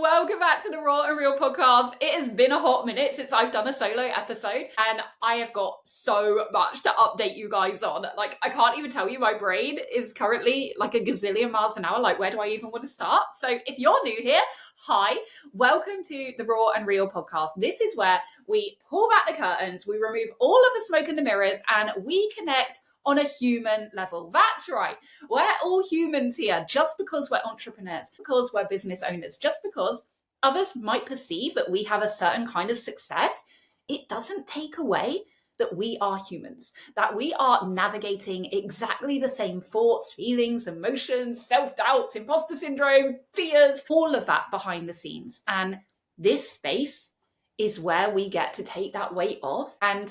welcome back to the Raw and Real podcast. It has been a hot minute since I've done a solo episode, and I have got so much to update you guys on. Like, I can't even tell you, my brain is currently like a gazillion miles an hour. Like, where do I even want to start? So if you're new here, hi, welcome to the Raw and Real podcast. This is where we pull back the curtains, we remove all of the smoke and the mirrors, and we connect on a human level. That's right. We're all humans here, just because we're entrepreneurs, because we're business owners, just because others might perceive that we have a certain kind of success, it doesn't take away that we are humans, that we are navigating exactly the same thoughts, feelings, emotions, self-doubts, imposter syndrome, fears, all of that behind the scenes. And this space is where we get to take that weight off and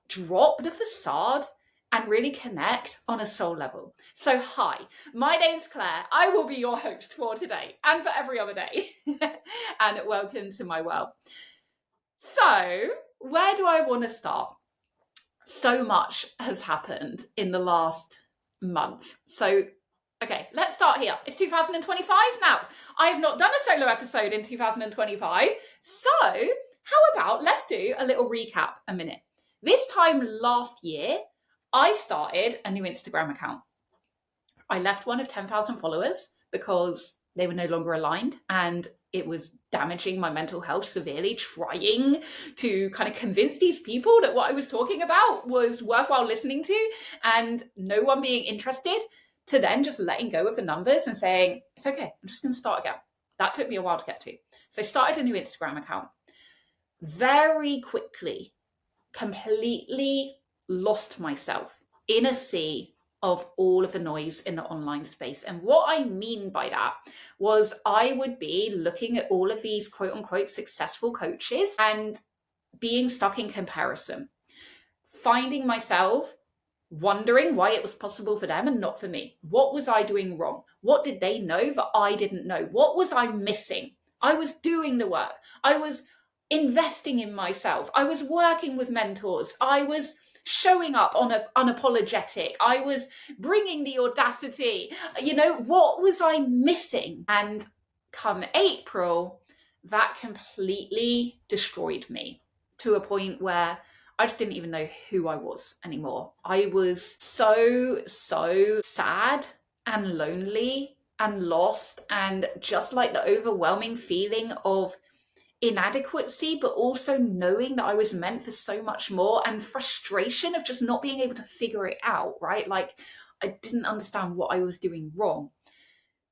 drop the facade and really connect on a soul level. So hi, my name's Claire. I will be your host for today and for every other day. And welcome to my world. So where do I want to start? So much has happened in the last month. So, okay, let's start here. It's 2025 now. I have not done a solo episode in 2025. So how about let's do a little recap a minute. This time last year, I started a new Instagram account. I left one of 10,000 followers because they were no longer aligned and it was damaging my mental health severely, trying to kind of convince these people that what I was talking about was worthwhile listening to, and no one being interested, to then just letting go of the numbers and saying, it's okay, I'm just going to start again. That took me a while to get to. So I started a new Instagram account. Very quickly, completely lost myself in a sea of all of the noise in the online space. And what I mean by that was I would be looking at all of these quote unquote successful coaches and being stuck in comparison, finding myself wondering why it was possible for them and not for me. What was I doing wrong? What did they know that I didn't know? What was I missing? I was doing the work. I was investing in myself. I was working with mentors. I was showing up unapologetic. I was bringing the audacity. What was I missing? And come April, that completely destroyed me to a point where I just didn't even know who I was anymore. I was so sad and lonely and lost, and just like the overwhelming feeling of inadequacy, but also knowing that I was meant for so much more, and frustration of just not being able to figure it out, right? Like, I didn't understand what I was doing wrong.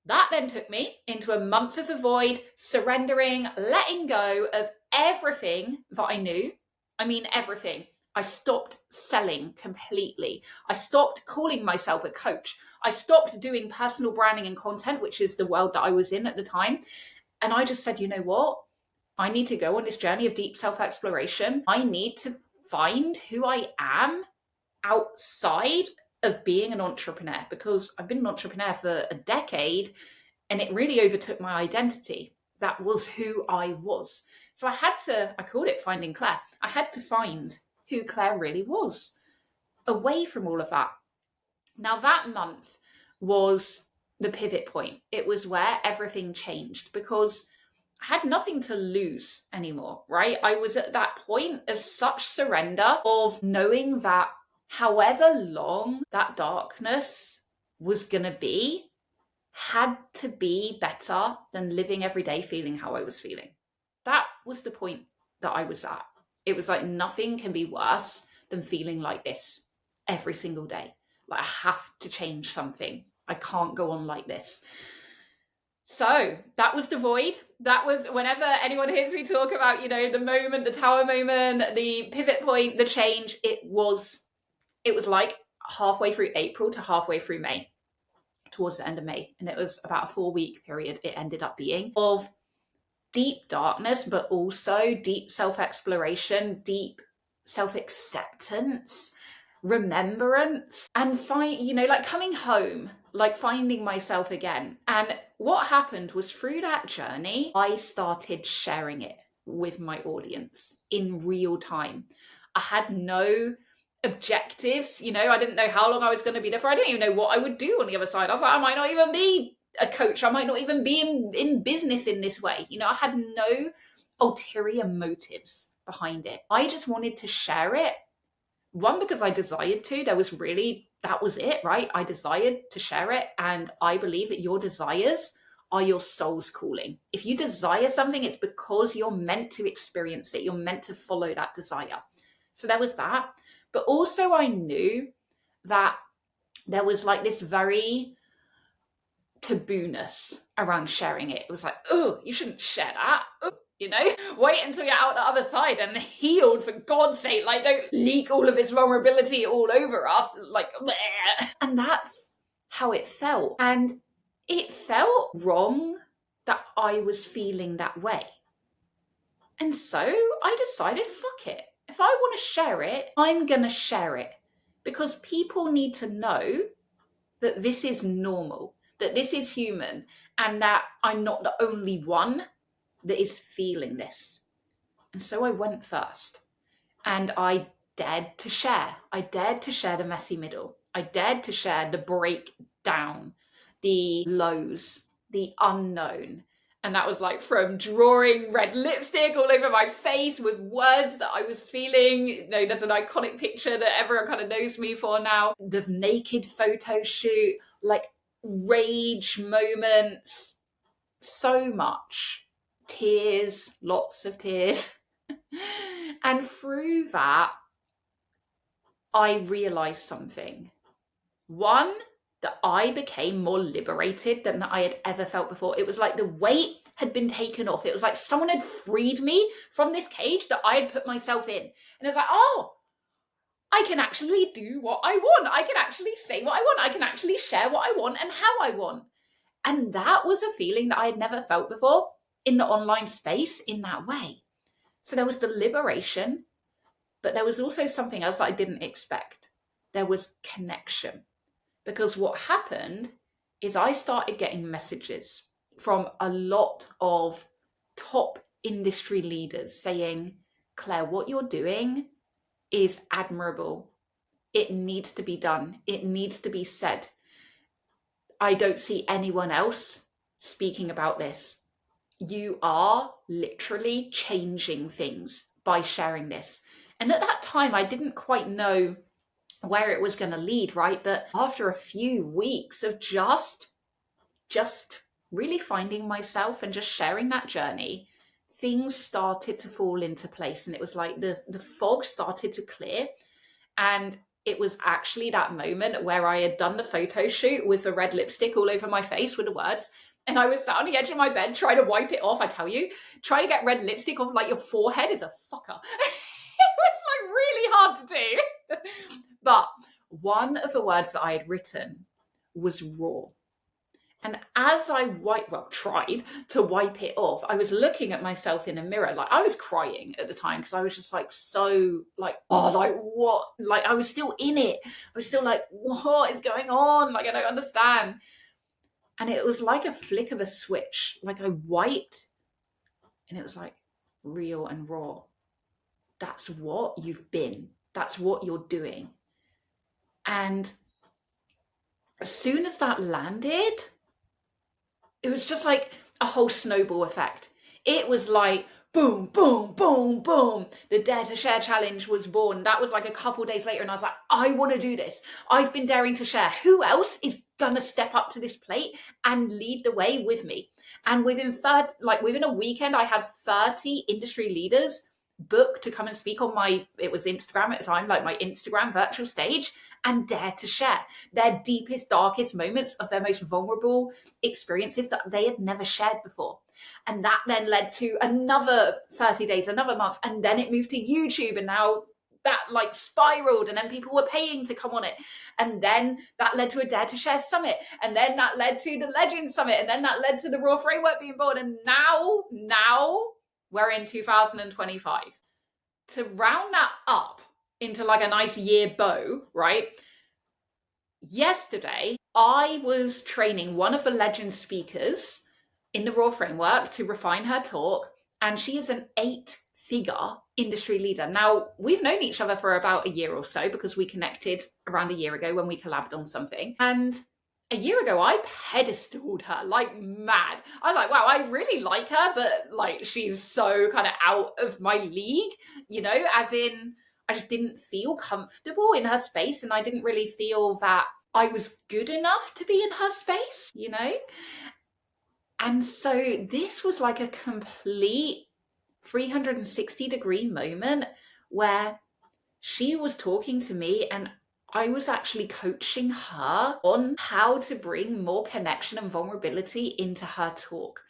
That then took me into a month of the void, surrendering, letting go of everything that I knew. I mean, everything. I stopped selling completely. I stopped calling myself a coach. I stopped doing personal branding and content, which is the world that I was in at the time. And I just said, you know what? I need to go on this journey of deep self-exploration. I need to find who I am outside of being an entrepreneur, because I've been an entrepreneur for a decade and it really overtook my identity. That was who I was. So I called it Finding Claire. I had to find who Claire really was away from all of that. Now that month was the pivot point. It was where everything changed, because I had nothing to lose anymore, right? I was at that point of such surrender, of knowing that however long that darkness was going to be, had to be better than living every day feeling how I was feeling. That was the point that I was at. It was like, nothing can be worse than feeling like this every single day. Like, I have to change something. I can't go on like this. So that was the void. That was, whenever anyone hears me talk about, the moment, the tower moment, the pivot point, the change, it was like halfway through April to halfway through May, towards the end of May. And it was about a 4-week period it ended up being, of deep darkness, but also deep self-exploration, deep self-acceptance, remembrance, and like coming home, like finding myself again. And what happened was, through that journey, I started sharing it with my audience in real time. I had no objectives, I didn't know how long I was going to be there for. I didn't even know what I would do on the other side. I was like, I might not even be a coach. I might not even be in business in this way. You know, I had no ulterior motives behind it. I just wanted to share it. One, because I desired to. That was it, right? I desired to share it. And I believe that your desires are your soul's calling. If you desire something, it's because you're meant to experience it. You're meant to follow that desire. So there was that. But also I knew that there was like this very tabooness around sharing it. It was like, oh, you shouldn't share that. Ooh, you know, wait until you're out the other side and healed, for God's sake. Like, don't leak all of this vulnerability all over us. Like, bleh. And that's how it felt. And it felt wrong that I was feeling that way. And so I decided, fuck it. If I want to share it, I'm going to share it, because people need to know that this is normal, that this is human, and that I'm not the only one that is feeling this. And so I went first, and I dared to share. I dared to share the messy middle. I dared to share the breakdown, the lows, the unknown. And that was like from drawing red lipstick all over my face with words that I was feeling. You know, there's an iconic picture that everyone kind of knows me for now. The naked photo shoot, like rage moments, so much. Tears, lots of tears. And through that, I realized something. One, that I became more liberated than I had ever felt before. It was like the weight had been taken off. It was like someone had freed me from this cage that I had put myself in. And it was like, oh, I can actually do what I want. I can actually say what I want. I can actually share what I want and how I want. And that was a feeling that I had never felt before in the online space in that way. So there was the liberation, but there was also something else that I didn't expect. There was connection. Because what happened is I started getting messages from a lot of top industry leaders saying, Claire, what you're doing is admirable. It needs to be done. It needs to be said. I don't see anyone else speaking about this. You are literally changing things by sharing this. And at that time, I didn't quite know where it was going to lead, right? But after a few weeks of just really finding myself and just sharing that journey, things started to fall into place. And it was like the fog started to clear. And it was actually that moment where I had done the photo shoot with the red lipstick all over my face with the words. And I was sat on the edge of my bed trying to wipe it off. I tell you, trying to get red lipstick off like your forehead is a fucker. It was like really hard to do. But one of the words that I had written was raw. And as I tried to wipe it off, I was looking at myself in a mirror. Like, I was crying at the time because I was just like, so like, oh, like what? Like, I was still in it. I was still like, what is going on? Like, I don't understand. And it was like a flick of a switch. Like, I wiped and it was like real and raw. That's what you've been. That's what you're doing. And as soon as that landed, it was just like a whole snowball effect. It was like boom, boom, boom, boom. The Dare to Share challenge was born. That was like a couple days later, and I was like, I want to do this. I've been daring to share. Who else is gonna step up to this plate and lead the way with me? And within a weekend, I had 30 industry leaders booked to come and speak on it was Instagram at the time, like my Instagram virtual stage, and dare to share their deepest, darkest moments of their most vulnerable experiences that they had never shared before. And that then led to another 30 days, another month, and then it moved to YouTube, and now that like spiraled, and then people were paying to come on it, and then that led to a Dare to Share summit, and then that led to the Legends summit, and then that led to the Raw framework being born, and now we're in 2025. To round that up into like a nice year bow, right? Yesterday, I was training one of the Legend speakers in the Raw framework to refine her talk, and she is an 8-figure industry leader. Now, we've known each other for about a year or so because we connected around a year ago when we collabed on something. And a year ago, I pedestaled her like mad. I was like, wow, I really like her, but like she's so kind of out of my league, as in I just didn't feel comfortable in her space, and I didn't really feel that I was good enough to be in her space. And so this was like a complete 360-degree moment where she was talking to me and I was actually coaching her on how to bring more connection and vulnerability into her talk.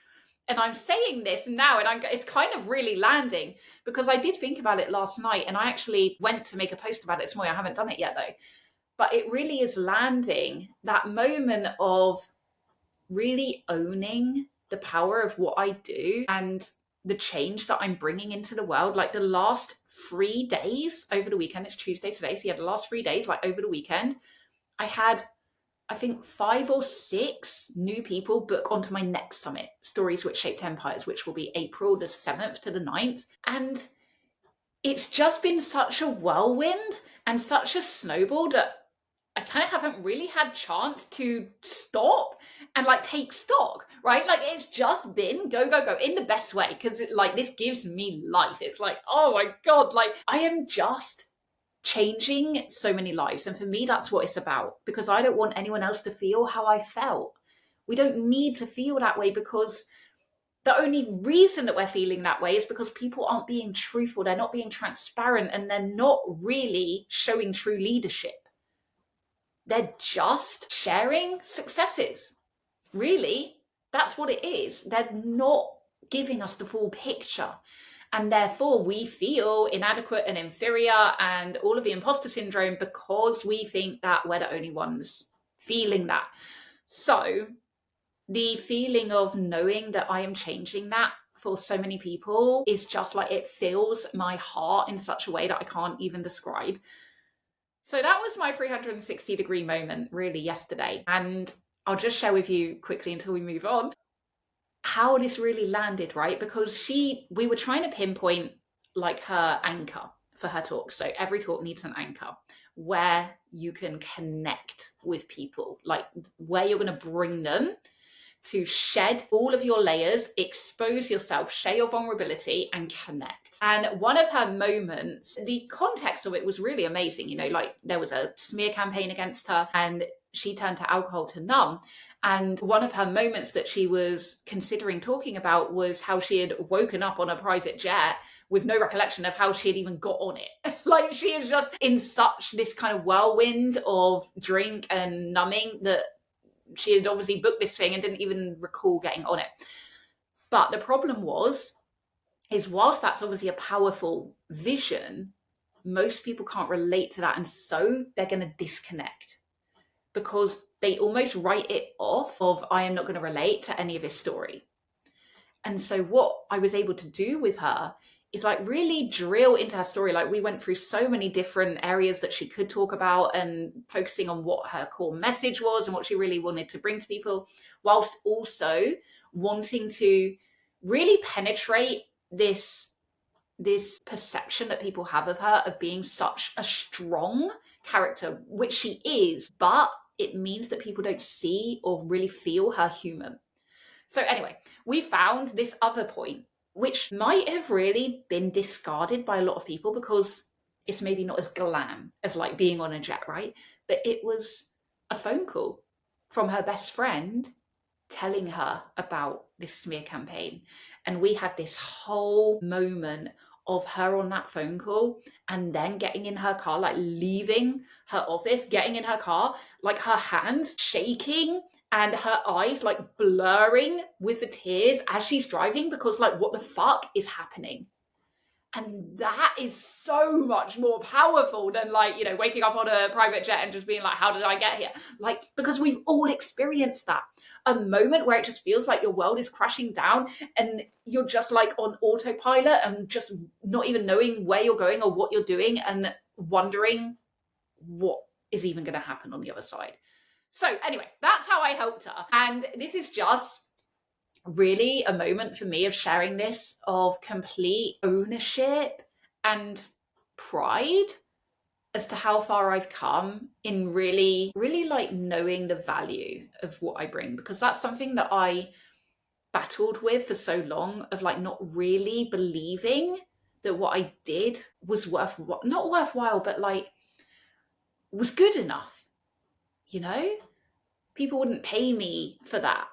And I'm saying this now, and it's kind of really landing, because I did think about it last night, and I actually went to make a post about it this morning. I haven't done it yet though. But it really is landing, that moment of really owning the power of what I do and the change that I'm bringing into the world. Like the last 3 days over the weekend, it's Tuesday today, so yeah, the last 3 days, like over the weekend, I had, I think, 5 or 6 new people book onto my next summit, Stories Which Shaped Empires, which will be April the 7th to the 9th. And it's just been such a whirlwind and such a snowball that I kind of haven't really had chance to stop and like take stock, right? Like it's just been go, go, go in the best way, because like this gives me life. It's like, oh my God, like I am just changing so many lives. And for me, that's what it's about, because I don't want anyone else to feel how I felt. We don't need to feel that way, because the only reason that we're feeling that way is because people aren't being truthful. They're not being transparent, and they're not really showing true leadership. They're just sharing successes. Really, that's what it is. They're not giving us the full picture. And therefore, we feel inadequate and inferior and all of the imposter syndrome, because we think that we're the only ones feeling that. So the feeling of knowing that I am changing that for so many people is just like, it fills my heart in such a way that I can't even describe. So that was my 360-degree moment really yesterday. And I'll just share with you quickly until we move on how this really landed, right? Because we were trying to pinpoint like her anchor for her talk. So every talk needs an anchor where you can connect with people, like where you're going to bring them to shed all of your layers, expose yourself, share your vulnerability, and connect. And one of her moments, the context of it was really amazing. Like there was a smear campaign against her and she turned to alcohol to numb. And one of her moments that she was considering talking about was how she had woken up on a private jet with no recollection of how she had even got on it. Like she is just in such this kind of whirlwind of drink and numbing that she had obviously booked this thing and didn't even recall getting on it. But the problem is whilst that's obviously a powerful vision, most people can't relate to that. And so they're going to disconnect, because they almost write it off of, I am not going to relate to any of his story. And so what I was able to do with her is like really drill into her story. Like we went through so many different areas that she could talk about, and focusing on what her core message was and what she really wanted to bring to people, whilst also wanting to really penetrate this perception that people have of her of being such a strong character, which she is, but it means that people don't see or really feel her human. So anyway, we found this other point, which might have really been discarded by a lot of people because it's maybe not as glam as like being on a jet, right? But it was a phone call from her best friend telling her about this smear campaign. And we had this whole moment of her on that phone call and then getting in her car, like leaving her office, getting in her car, like her hands shaking and her eyes like blurring with the tears as she's driving, because like, what the fuck is happening? And that is so much more powerful than like, waking up on a private jet and just being like, how did I get here? Like, because we've all experienced that. A moment where it just feels like your world is crashing down and you're just like on autopilot and just not even knowing where you're going or what you're doing and wondering what is even going to happen on the other side. So anyway, that's how I helped her. And this is just really a moment for me of sharing this, of complete ownership and pride as to how far I've come in really, really like knowing the value of what I bring, because that's something that I battled with for so long, of like not really believing that what I did was not worthwhile, but like was good enough. You know, people wouldn't pay me for that.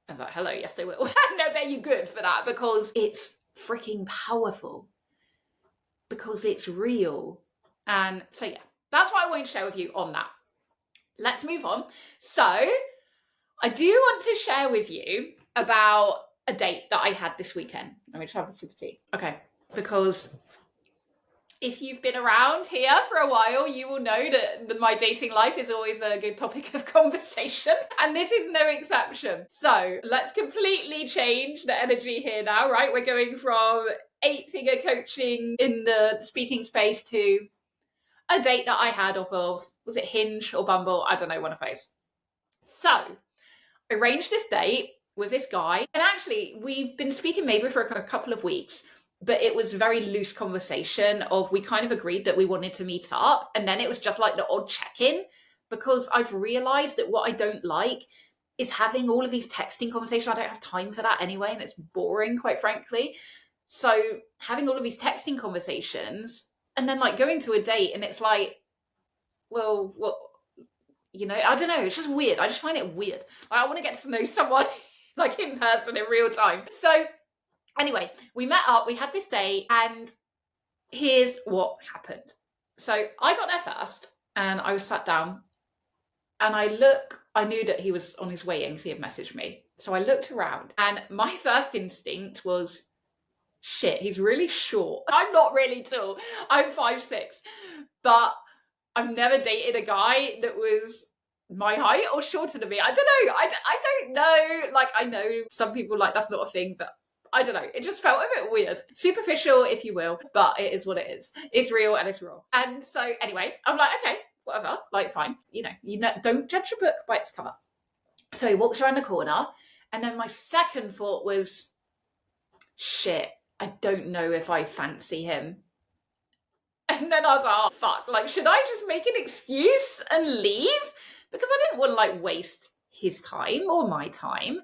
I was like, hello, yes they will. No, pay you good for that, because it's freaking powerful, because it's real. And so yeah, that's what I wanted to share with you on that. Let's move on. So I do want to share with you about a date that I had this weekend. Let me try have a sip of tea. Okay, because if you've been around here for a while, you will know that my dating life is always a good topic of conversation, and this is no exception. So let's completely change the energy here now, right? We're going from 8-figure coaching in the speaking space to a date that I had off of, was it Hinge or Bumble? I don't know, one of those. So arranged this date with this guy, and actually we've been speaking maybe for a couple of weeks, but it was very loose conversation of, we kind of agreed that we wanted to meet up, and then it was just like the odd check-in, because I've realized that what I don't like is having all of these texting conversations. I don't have time for that anyway, and it's boring, quite frankly. So having all of these texting conversations and then like going to a date and it's like, well, what, you know, I don't know, it's just weird. I just find it weird. Like, I want to get to know someone like in person in real time. So anyway, we met up, we had this date, and here's what happened. So I got there first, and I was sat down, and I knew that he was on his way in because he had messaged me. So I looked around, and my first instinct was, shit, he's really short. I'm not really tall. I'm 5'6", but I've never dated a guy that was my height or shorter than me. I don't know. I don't know. Like, I know some people like that's not a thing, but I don't know. It just felt a bit weird. Superficial, if you will, but it is what it is. It's real and it's raw. And so anyway, I'm like, okay, whatever. Like, fine. You know, don't judge a book by its cover. So he walks around the corner, and then my second thought was, shit, I don't know if I fancy him. And then I was like, oh, fuck, like, should I just make an excuse and leave? Because I didn't want to, like, waste his time or my time.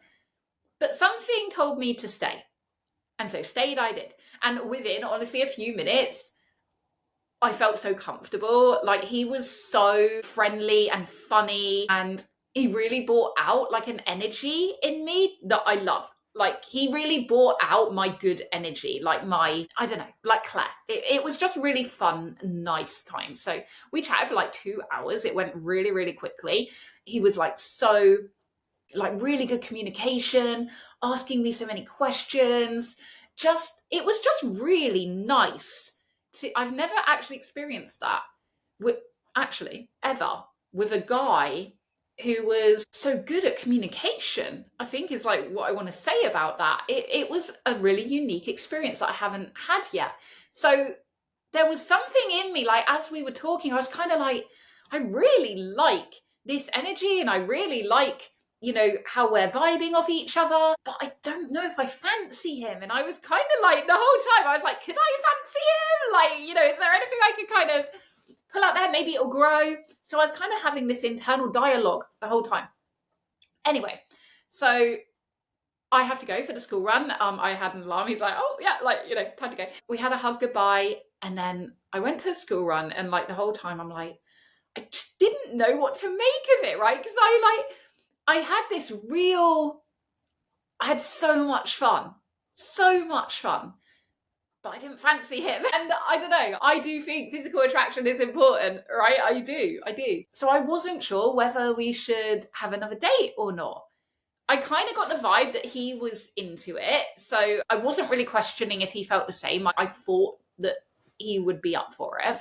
But something told me to stay. And so stayed I did. And within, honestly, a few minutes, I felt so comfortable. Like, he was so friendly and funny, and he really brought out, like, an energy in me that I love. Like, he really brought out my good energy, like my, I don't know, like Claire. It was just really fun, nice time. So we chatted for like 2 hours. It went really, really quickly. He was like so, like really good communication, asking me so many questions. It was just really nice. I've never actually experienced that ever, with a guy who was so good at communication, I think is like what I want to say about that. It was a really unique experience that I haven't had yet. So there was something in me, like as we were talking, I was kind of like, I really like this energy, and I really like, you know, how we're vibing off each other, but I don't know if I fancy him. And I was kind of like, the whole time I was like, could I fancy him? Like, you know, is there anything I could kind of pull out there? Maybe it'll grow. So I was kind of having this internal dialogue the whole time. Anyway, so I have to go for the school run. I had an alarm. He's like, oh yeah, like, you know, time to go. We had a hug goodbye, and then I went to the school run, and like the whole time I'm like, I just didn't know what to make of it, right? Because I had I had so much fun, but I didn't fancy him. And I don't know, I do think physical attraction is important, right? I do. So I wasn't sure whether we should have another date or not. I kind of got the vibe that he was into it, so I wasn't really questioning if he felt the same. I thought that he would be up for it.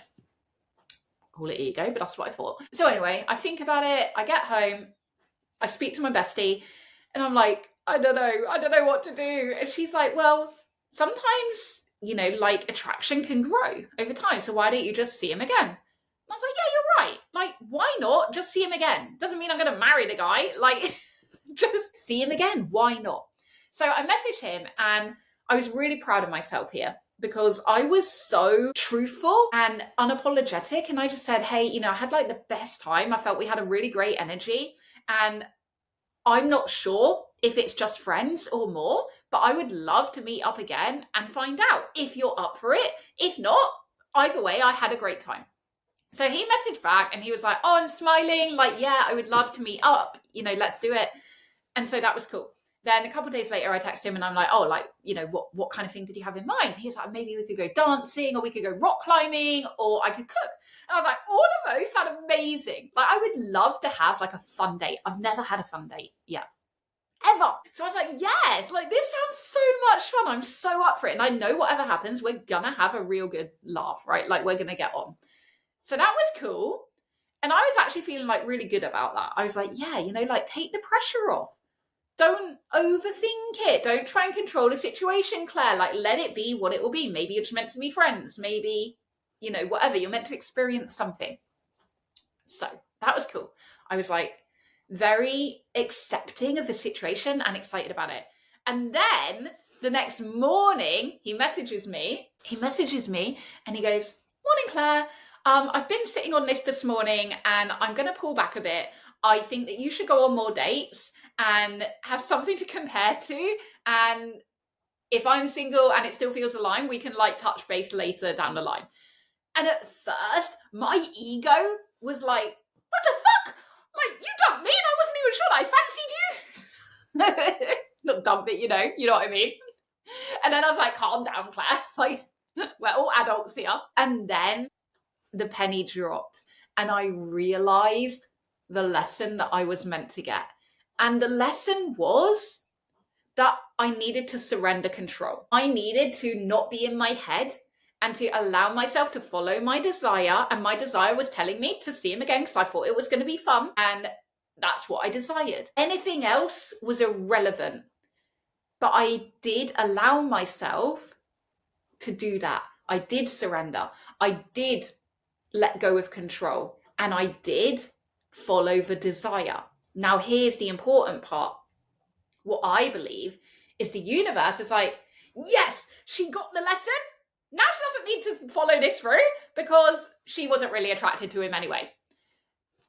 Call it ego, but that's what I thought. So anyway, I think about it, I get home, I speak to my bestie, and I'm like, I don't know what to do. And she's like, well, sometimes, you know, like attraction can grow over time. So why don't you just see him again? And I was like, yeah, you're right. Like, why not just see him again? Doesn't mean I'm going to marry the guy. Like, just see him again. Why not? So I messaged him, and I was really proud of myself here, because I was so truthful and unapologetic. And I just said, hey, I had like the best time. I felt we had a really great energy. And I'm not sure if it's just friends or more, but I would love to meet up again and find out if you're up for it. If not, either way, I had a great time. So he messaged back and he was like, oh, I'm smiling. Like, yeah, I would love to meet up. Let's do it. And so that was cool. Then a couple of days later, I texted him and I'm like, oh, like, what kind of thing did you have in mind? He's like, maybe we could go dancing, or we could go rock climbing, or I could cook. And I was like, all of those sound amazing. Like, I would love to have like a fun date. I've never had a fun date yet, ever. So I was like, yes, like this sounds so much fun. I'm so up for it. And I know whatever happens, we're gonna have a real good laugh, right? Like, we're gonna get on. So that was cool. And I was actually feeling like really good about that. I was like, yeah, like take the pressure off. Don't overthink it. Don't try and control the situation, Claire. Like, let it be what it will be. Maybe you're just meant to be friends. Maybe, whatever. You're meant to experience something. So that was cool. I was like very accepting of the situation and excited about it. And then the next morning, he messages me and he goes, morning, Claire. I've been sitting on this morning and I'm going to pull back a bit. I think that you should go on more dates and have something to compare to. And if I'm single and it still feels aligned, we can like touch base later down the line. And at first, my ego was like, what the fuck? Like, you dumped me and I wasn't even sure I fancied you. Not dump it, you know what I mean? And then I was like, calm down, Claire. Like, we're all adults here. And then the penny dropped and I realized the lesson that I was meant to get. And the lesson was that I needed to surrender control. I needed to not be in my head and to allow myself to follow my desire. And my desire was telling me to see him again because I thought it was going to be fun. And that's what I desired. Anything else was irrelevant. But I did allow myself to do that. I did surrender. I did let go of control. And I did follow the desire. Now, here's the important part. What I believe is the universe is like, yes, she got the lesson. Now she doesn't need to follow this through because she wasn't really attracted to him anyway.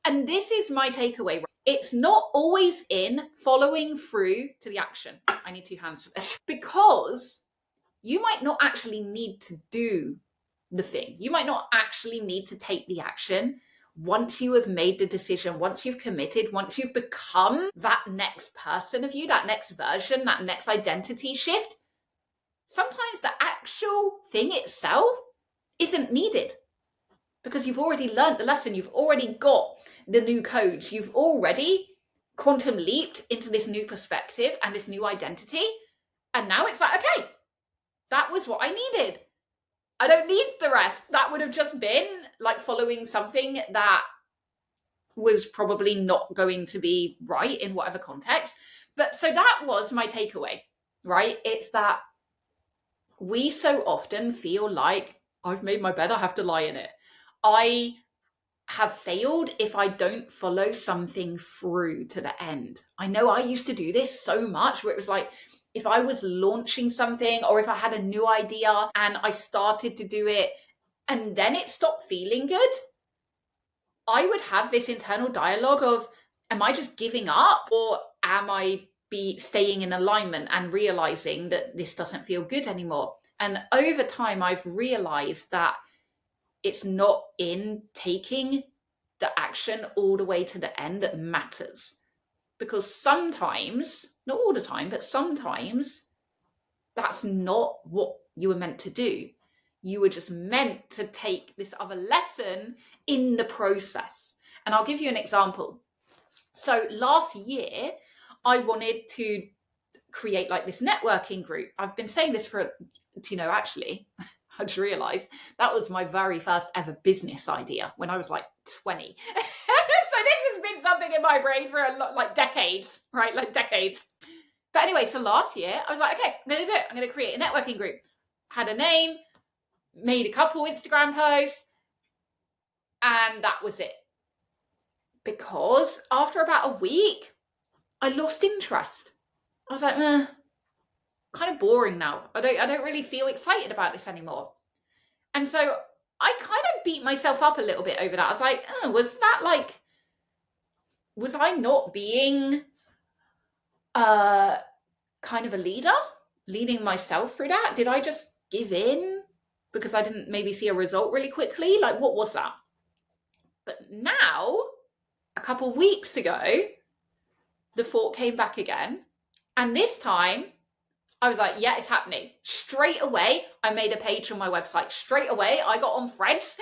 And this is my takeaway. It's not always in following through to the action. I need 2 hands for this. Because you might not actually need to do the thing. You might not actually need to take the action. Once you have made the decision, once you've committed, once you've become that next person of you, that next version, that next identity shift, sometimes the actual thing itself isn't needed because you've already learned the lesson. You've already got the new codes. You've already quantum leaped into this new perspective and this new identity. And now it's like, okay, that was what I needed. I don't need the rest. That would have just been like following something that was probably not going to be right in whatever context. But so that was my takeaway, right? It's that we so often feel like I've made my bed, I have to lie in it. I have failed if I don't follow something through to the end. I know I used to do this so much where it was like, if I was launching something or if I had a new idea and I started to do it and then it stopped feeling good, I would have this internal dialogue of, am I just giving up or am I staying in alignment and realizing that this doesn't feel good anymore? And over time, I've realized that it's not in taking the action all the way to the end that matters. Because sometimes, not all the time, but sometimes that's not what you were meant to do. You were just meant to take this other lesson in the process. And I'll give you an example. So last year, I wanted to create like this networking group. I've been saying this for, actually, I just realized that was my very first ever business idea when I was like 20. So this has been something in my brain for a lot, like decades, right? Like decades. But anyway, so last year I was like, okay, I'm going to do it. I'm going to create a networking group. Had a name, made a couple Instagram posts, and that was it. Because after about a week, I lost interest. I was like, kind of boring now. I don't really feel excited about this anymore. And so I kind of beat myself up a little bit over that. I was like, oh, was I not being kind of a leader, leading myself through that? Did I just give in because I didn't maybe see a result really quickly? Like, what was that? But now, a couple weeks ago, the thought came back again. And this time, I was like, yeah, it's happening. Straight away, I made a page on my website. Straight away, I got on Threads.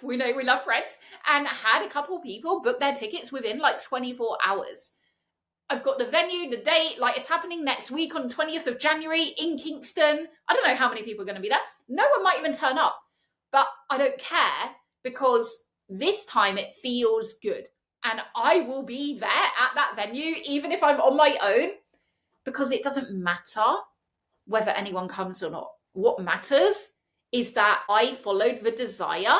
We know we love Threads. And had a couple people book their tickets within like 24 hours. I've got the venue, the date, like it's happening next week on 20th of January in Kingston. I don't know how many people are going to be there. No one might even turn up. But I don't care because this time it feels good. And I will be there at that venue, even if I'm on my own, because it doesn't matter whether anyone comes or not. What matters is that I followed the desire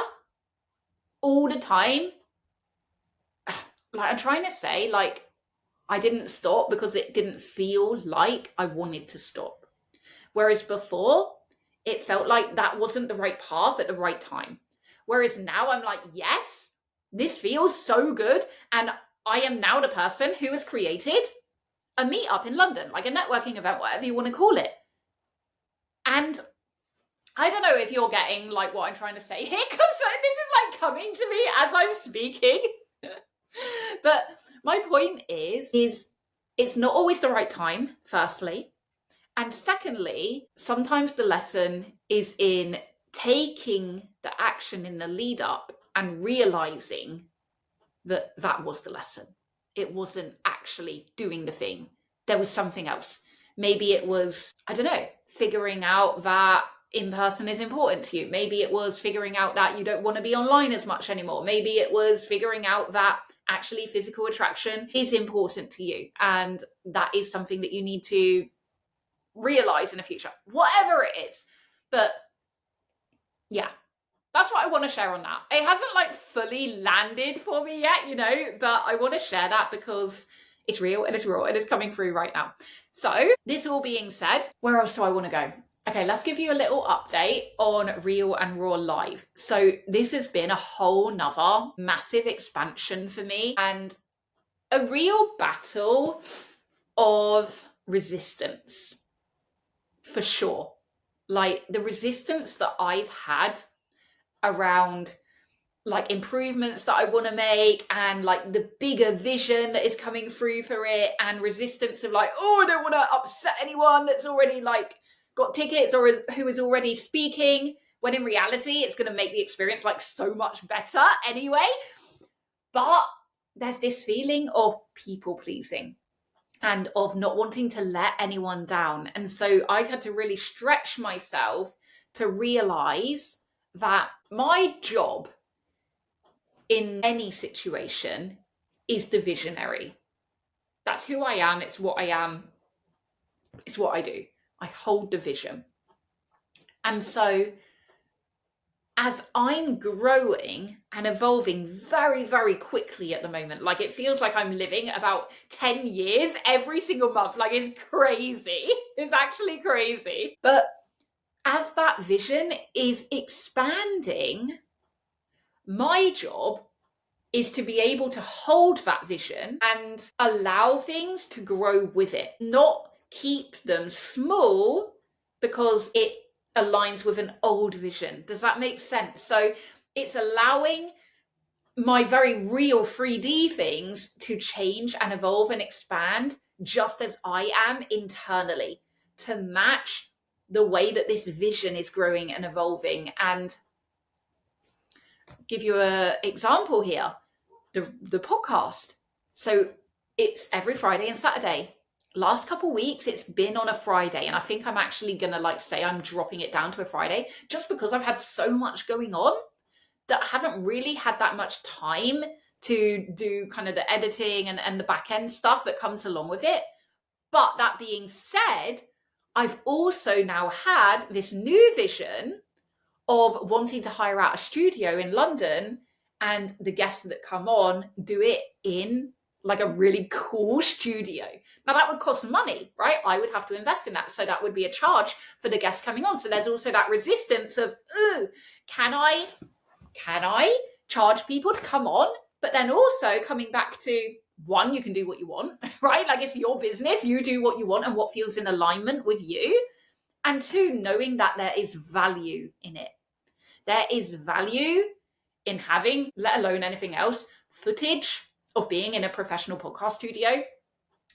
all the time. Like I'm trying to say, like, I didn't stop because it didn't feel like I wanted to stop. Whereas before, it felt like that wasn't the right path at the right time. Whereas now I'm like, yes, this feels so good. And I am now the person who has created a meetup in London, like a networking event, whatever you want to call it. And I don't know if you're getting like what I'm trying to say here, because this is like coming to me as I'm speaking. But my point is it's not always the right time, firstly. And secondly, sometimes the lesson is in taking the action in the lead up and realizing that that was the lesson. It wasn't actually doing the thing. There was something else. Maybe it was, I don't know, figuring out that in person is important to you. Maybe it was figuring out that you don't want to be online as much anymore. Maybe it was figuring out that actually physical attraction is important to you. And that is something that you need to realize in the future, whatever it is. But yeah, that's what I want to share on that. It hasn't like fully landed for me yet, you know, but I want to share that because it's real and it's raw and it's coming through right now. So this all being said, where else do I want to go? Okay, let's give you a little update on Real and Raw Live. So this has been a whole nother massive expansion for me and a real battle of resistance, for sure. Like the resistance that I've had around like improvements that I want to make and like the bigger vision that is coming through for it, and resistance of like, oh, I don't want to upset anyone that's already like got tickets or who is already speaking, when in reality it's going to make the experience like so much better anyway. But there's this feeling of people pleasing and of not wanting to let anyone down. And so I've had to really stretch myself to realize that my job in any situation is the visionary. That's who I am. It's what I am. It's what I do. I hold the vision. And so as I'm growing and evolving very, very quickly at the moment, like it feels like I'm living about 10 years every single month. Like it's crazy. It's actually crazy. But as that vision is expanding, my job is to be able to hold that vision and allow things to grow with it, not keep them small because it aligns with an old vision. Does that make sense? So it's allowing my very real 3D things to change and evolve and expand just as I am internally, to match the way that this vision is growing and evolving. And give you an example here, the podcast. So it's every Friday and Saturday. Last couple weeks it's been on a Friday, and I think I'm actually gonna like say I'm dropping it down to a Friday just because I've had so much going on that I haven't really had that much time to do kind of the editing and the back end stuff that comes along with it. But that being said, I've also now had this new vision of wanting to hire out a studio in London and the guests that come on do it in like a really cool studio. Now that would cost money, right? I would have to invest in that. So that would be a charge for the guests coming on. So there's also that resistance of, can I charge people to come on? But then also coming back to, one, you can do what you want, right? Like, it's your business. You do what you want and what feels in alignment with you. And two, knowing that there is value in it. There is value in having, let alone anything else, footage of being in a professional podcast studio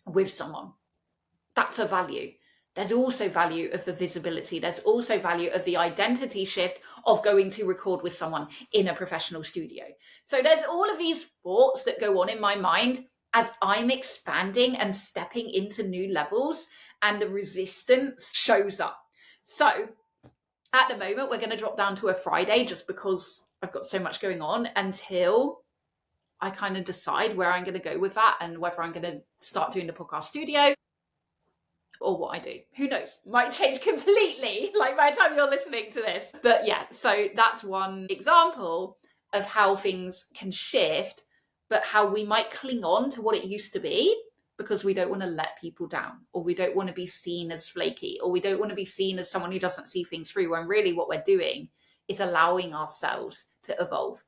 with someone. That's a value. There's also value of the visibility. There's also value of the identity shift of going to record with someone in a professional studio. So there's all of these thoughts that go on in my mind as I'm expanding and stepping into new levels, and the resistance shows up. So at the moment, we're going to drop down to a Friday just because I've got so much going on until I kind of decide where I'm going to go with that and whether I'm going to start doing the podcast studio or what I do. Who knows? Might change completely, like by the time you're listening to this. But yeah, so that's one example of how things can shift, but how we might cling on to what it used to be because we don't want to let people down, or we don't want to be seen as flaky, or we don't want to be seen as someone who doesn't see things through, when really what we're doing is allowing ourselves to evolve.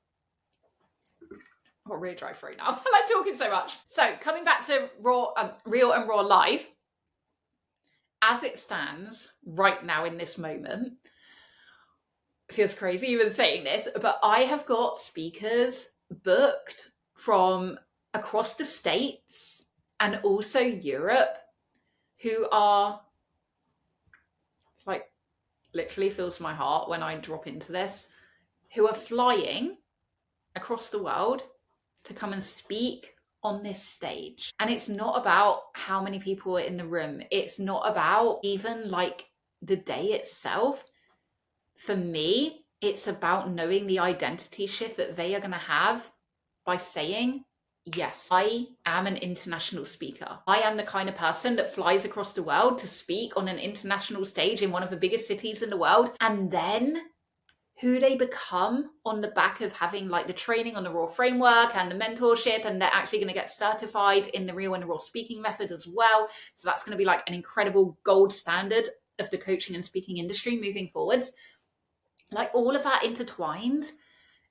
I'll really dry through now. I like talking so much. So coming back to Real and Raw Live, as it stands right now in this moment, it feels crazy even saying this, but I have got speakers booked from across the States and also Europe who are, like, literally fills my heart when I drop into this, who are flying across the world to come and speak on this stage. And it's not about how many people are in the room. It's not about even like the day itself. For me, it's about knowing the identity shift that they are going to have by saying, yes, I am an international speaker. I am the kind of person that flies across the world to speak on an international stage in one of the biggest cities in the world. And then who they become on the back of having like the training on the Raw framework and the mentorship, and they're actually going to get certified in the Real and the Raw speaking method as well. So that's going to be like an incredible gold standard of the coaching and speaking industry moving forwards. Like, all of that intertwined.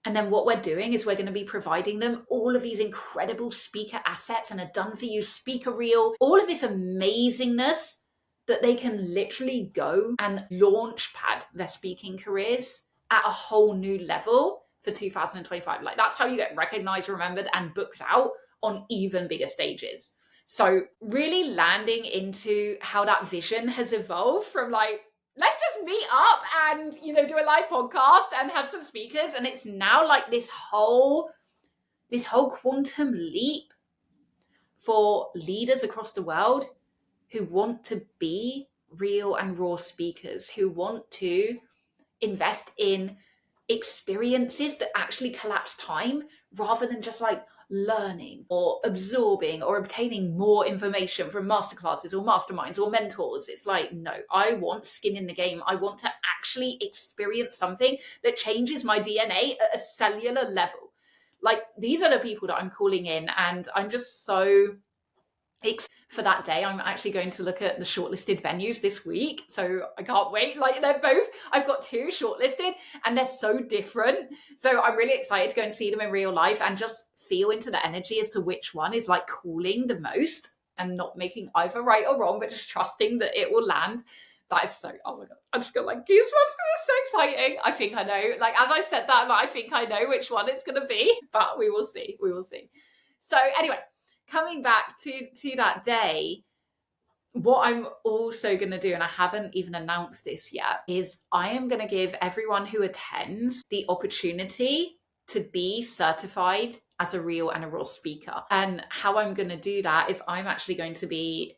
And then what we're doing is we're going to be providing them all of these incredible speaker assets and a done for you speaker reel, all of this amazingness that they can literally go and launch pad their speaking careers at a whole new level for 2025. Like, that's how you get recognized, remembered, and booked out on even bigger stages. So really landing into how that vision has evolved from like, let's just meet up and, you know, do a live podcast and have some speakers. And it's now like this whole quantum leap for leaders across the world who want to be real and raw speakers, who want to invest in experiences that actually collapse time rather than just like learning or absorbing or obtaining more information from masterclasses or masterminds or mentors. It's like, no, I want skin in the game. I want to actually experience something that changes my DNA at a cellular level. Like, these are the people that I'm calling in, and I'm just so excited for that day. I'm actually going to look at the shortlisted venues this week, so I can't wait. Like, they're both, I've got two shortlisted and they're so different, so I'm really excited to go and see them in real life and just feel into the energy as to which one is like cooling the most, and not making either right or wrong, but just trusting that it will land. That is so, oh my god, I'm just got like goosebumps. It's so exciting. I think I know, like, as I said that, I think I know which one it's going to be, but we will see. So anyway, coming back to that day, what I'm also going to do, and I haven't even announced this yet, is I am going to give everyone who attends the opportunity to be certified as a real and a raw speaker. And how I'm going to do that is I'm actually going to be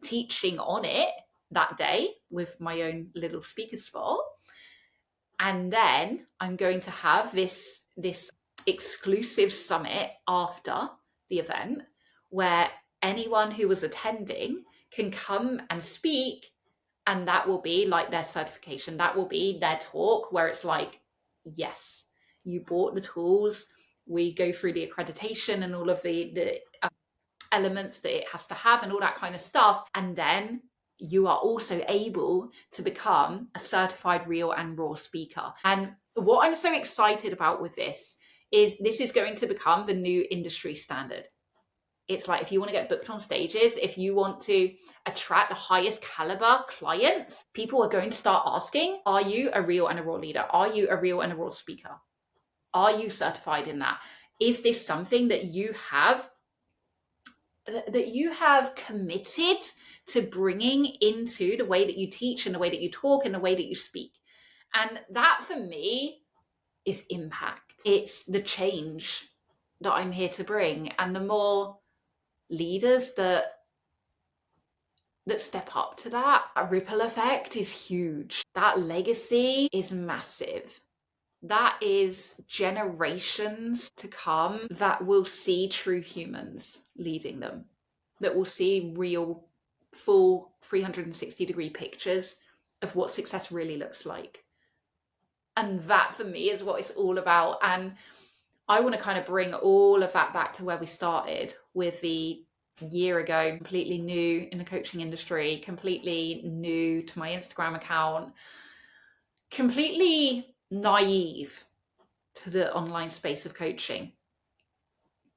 teaching on it that day with my own little speaker spot. And then I'm going to have this exclusive summit after the event where anyone who was attending can come and speak, and that will be like their certification. That will be their talk where it's like, yes, you bought the tools. We go through the accreditation and all of the elements that it has to have and all that kind of stuff. And then you are also able to become a certified real and raw speaker. And what I'm so excited about with this is going to become the new industry standard. It's like, if you want to get booked on stages, if you want to attract the highest caliber clients, people are going to start asking, are you a real and a raw leader? Are you a real and a raw speaker? Are you certified in that? Is this something that you have committed to bringing into the way that you teach and the way that you talk and the way that you speak? And that for me is impact. It's the change that I'm here to bring. And the more leaders that step up to that, a ripple effect is huge. That legacy is massive. That is generations to come that will see true humans leading them, that will see real, full 360-degree pictures of what success really looks like. And that for me is what it's all about. And I want to kind of bring all of that back to where we started with the year ago, completely new in the coaching industry, completely new to my Instagram account, completely naive to the online space of coaching,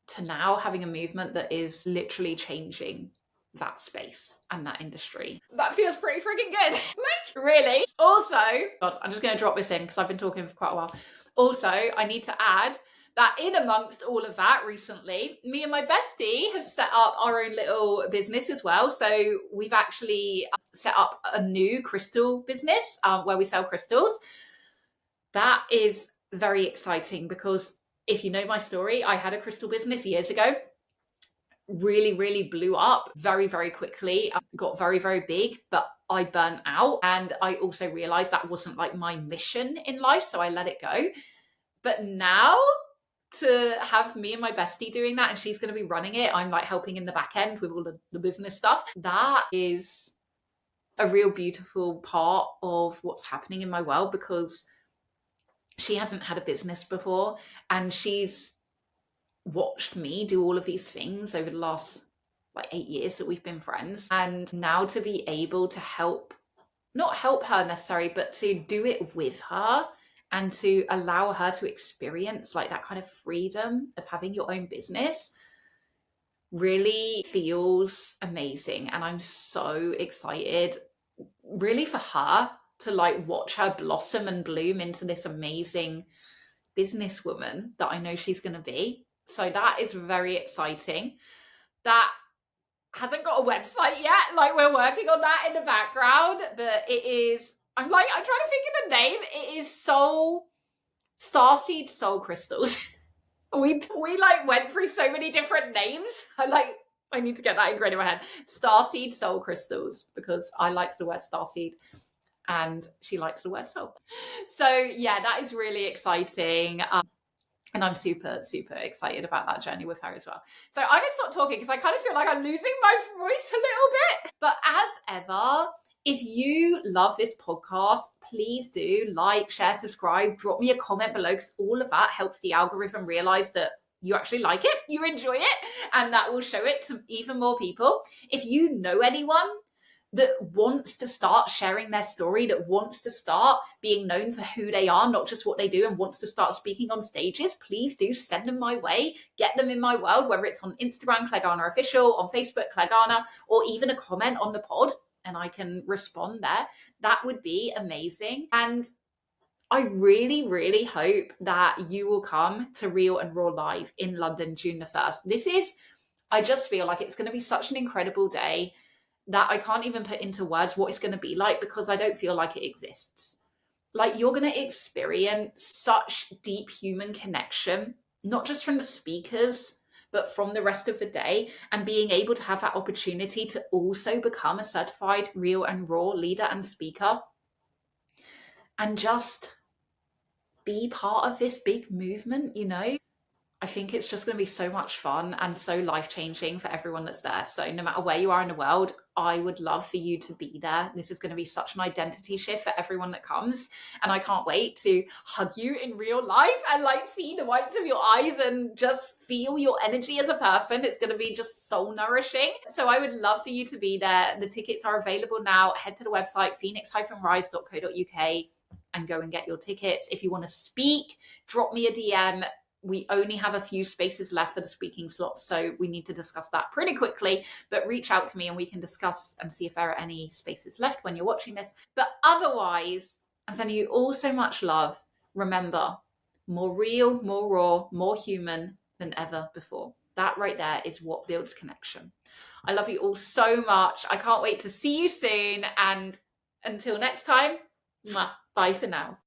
to now having a movement that is literally changing that space and that industry. That feels pretty freaking good. Like, really. Also, God, I'm just going to drop this in because I've been talking for quite a while. Also, I need to add that in amongst all of that, recently, me and my bestie have set up our own little business as well. So we've actually set up a new crystal business where we sell crystals. That is very exciting because if you know my story, I had a crystal business years ago. Really, really blew up very, very quickly. Got very, very big, but I burnt out. And I also realized that wasn't like my mission in life. So I let it go. But now to have me and my bestie doing that, and she's going to be running it, I'm like helping in the back end with all the business stuff. That is a real beautiful part of what's happening in my world, because she hasn't had a business before, and she's watched me do all of these things over the last like 8 years that we've been friends. And now to be able to not help her necessarily, but to do it with her and to allow her to experience like that kind of freedom of having your own business really feels amazing. And I'm so excited really for her to like watch her blossom and bloom into this amazing businesswoman that I know she's going to be. So that is very exciting. That hasn't got a website yet. Like, we're working on that in the background, but it is, I'm trying to think of the name. It is Starseed Soul Crystals. we like went through so many different names. I need to get that ingrained in my head. Starseed Soul Crystals, because I like the word starseed and she likes the word soul. So yeah, that is really exciting. And I'm super, super excited about that journey with her as well. So I'm going to stop talking because I kind of feel like I'm losing my voice a little bit. But as ever, if you love this podcast, please do like, share, subscribe, drop me a comment below, because all of that helps the algorithm realize that you actually like it, you enjoy it, and that will show it to even more people. If you know anyone that wants to start sharing their story, that wants to start being known for who they are, not just what they do, and wants to start speaking on stages, please do send them my way, get them in my world, whether it's on Instagram, Claire Garner Official, on Facebook, Claire Garner, or even a comment on the pod, and I can respond there. That would be amazing. And I really, really hope that you will come to Real and Raw Live in London, June the 1st. I just feel like it's going to be such an incredible day that I can't even put into words what it's going to be like, because I don't feel like it exists. Like, you're going to experience such deep human connection, not just from the speakers, but from the rest of the day, and being able to have that opportunity to also become a certified real and raw leader and speaker, and just be part of this big movement, you know? I think it's just going to be so much fun and so life-changing for everyone that's there. So no matter where you are in the world, I would love for you to be there. This is going to be such an identity shift for everyone that comes. And I can't wait to hug you in real life and like see the whites of your eyes and just feel your energy as a person. It's going to be just so nourishing. So I would love for you to be there. The tickets are available now. Head to the website, phoenix-rise.co.uk, and go and get your tickets. If you want to speak, drop me a DM. We only have a few spaces left for the speaking slots, so we need to discuss that pretty quickly. But reach out to me and we can discuss and see if there are any spaces left when you're watching this. But otherwise, I'm sending you all so much love. Remember, more real, more raw, more human than ever before. That right there is what builds connection. I love you all so much. I can't wait to see you soon. And until next time, bye for now.